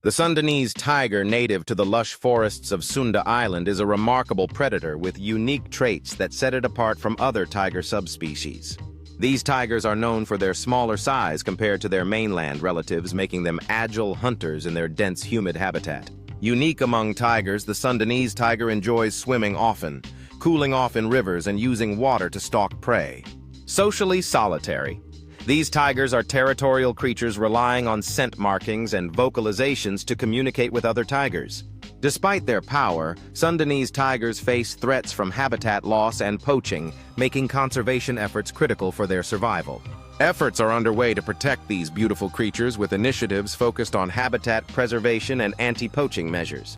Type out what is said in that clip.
The Sudanese tiger, native to the lush forests of Sunda Island, is a remarkable predator with unique traits that set it apart from other tiger subspecies. These tigers are known for their smaller size compared to their mainland relatives, making them agile hunters in their dense, humid habitat. Unique among tigers, the Sudanese tiger enjoys swimming often, cooling off in rivers and using water to stalk prey. Socially solitary, these tigers are territorial creatures relying on scent markings and vocalizations to communicate with other tigers. Despite their power, Sudanese tigers face threats from habitat loss and poaching, making conservation efforts critical for their survival. Efforts are underway to protect these beautiful creatures with initiatives focused on habitat preservation and anti-poaching measures.